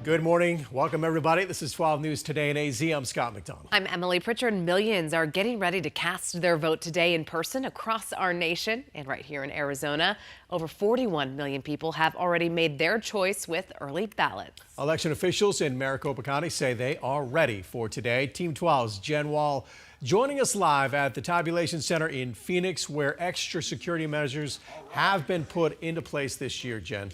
Good morning. Welcome, everybody. This is 12 News Today in AZ. I'm Scott McDonald. I'm Emily Pritchard. Millions are getting ready to cast their vote today in person across our nation. And right here in Arizona, over 41 million people have already made their choice with early ballots. Election officials in Maricopa County say they are ready for today. Team 12's Jen Wall joining us live at the Tabulation Center in Phoenix, where extra security measures have been put into place this year. Jen.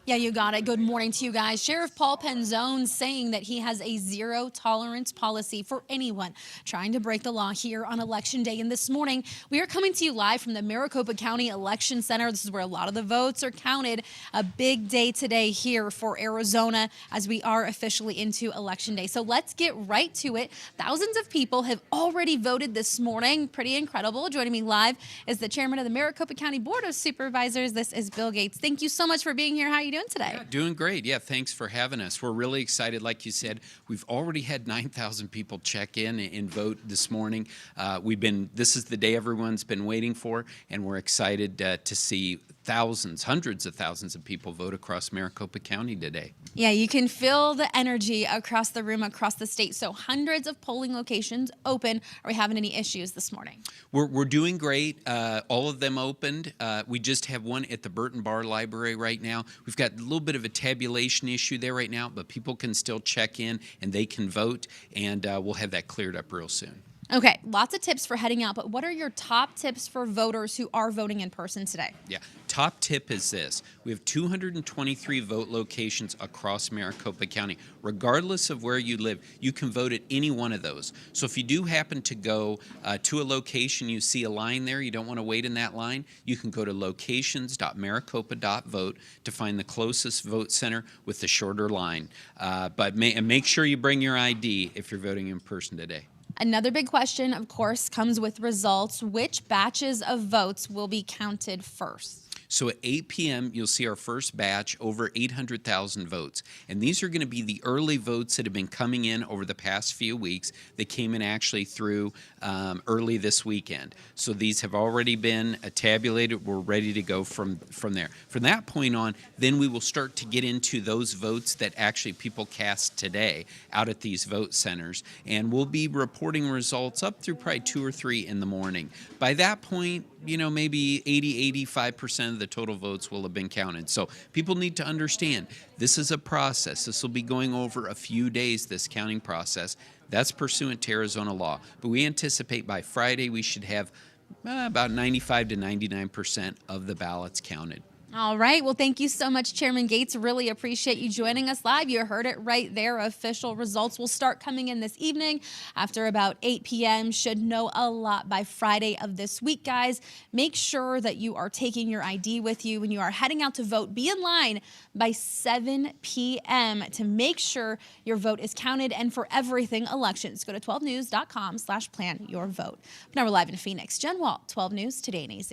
Yeah, you got it. Good morning to you guys. Sheriff Paul Penzone saying that he has a zero tolerance policy for anyone trying to break the law here on Election Day. And this morning, we are coming to you live from the Maricopa County Election Center. This is where a lot of the votes are counted. A big day today here for Arizona as we are officially into Election Day. So let's get right to it. Thousands of people have already voted this morning. Pretty incredible. Joining me live is the chairman of the Maricopa County Board of Supervisors. This is Bill Gates. Thank you so much for being here. How are you doing today? Yeah, doing great. Yeah, thanks for having us. We're really excited. Like you said, we've already had 9,000 people check in and vote this morning. This is the day everyone's been waiting for, and we're excited to see thousands, hundreds of thousands of people vote across Maricopa County today. Yeah, you can feel the energy across the room, across the state. So hundreds of polling locations open. Are we having any issues this morning? We're doing great. All of them opened. We just have one at the Burton Barr Library right now. We've got a little bit of a tabulation issue there right now, but people can still check in and they can vote, and we'll have that cleared up real soon. Okay, lots of tips for heading out, but what are your top tips for voters who are voting in person today? Yeah, top tip is this. We have 223 vote locations across Maricopa County. Regardless of where you live, you can vote at any one of those. So if you do happen to go to a location, you see a line there, you don't want to wait in that line, you can go to locations.maricopa.vote to find the closest vote center with the shorter line. But make sure you bring your ID if you're voting in person today. Another big question, of course, comes with results. Which batches of votes will be counted first? So at 8 p.m., you'll see our first batch, over 800,000 votes. And these are going to be the early votes that have been coming in over the past few weeks that came in actually through early this weekend. So these have already been tabulated. We're ready to go from there. From that point on, then we will start to get into those votes that actually people cast today out at these vote centers. And we'll be reporting results up through probably 2 or 3 in the morning. By that point, you know, maybe 85% of the total votes will have been counted. So people need to understand this is a process. This will be going over a few days, this counting process. That's pursuant to Arizona law. But we anticipate by Friday we should have about 95 to 99% of the ballots counted. All right. Well, thank you so much, Chairman Gates. Really appreciate you joining us live. You heard it right there. Official results will start coming in this evening after about 8 p.m. Should know a lot by Friday of this week, guys. Make sure that you are taking your ID with you when you are heading out to vote. Be in line by 7 p.m. to make sure your vote is counted. And for everything elections, go to 12news.com/plan your vote. Now we're live in Phoenix. Jen Wall, 12 News Today in AZ.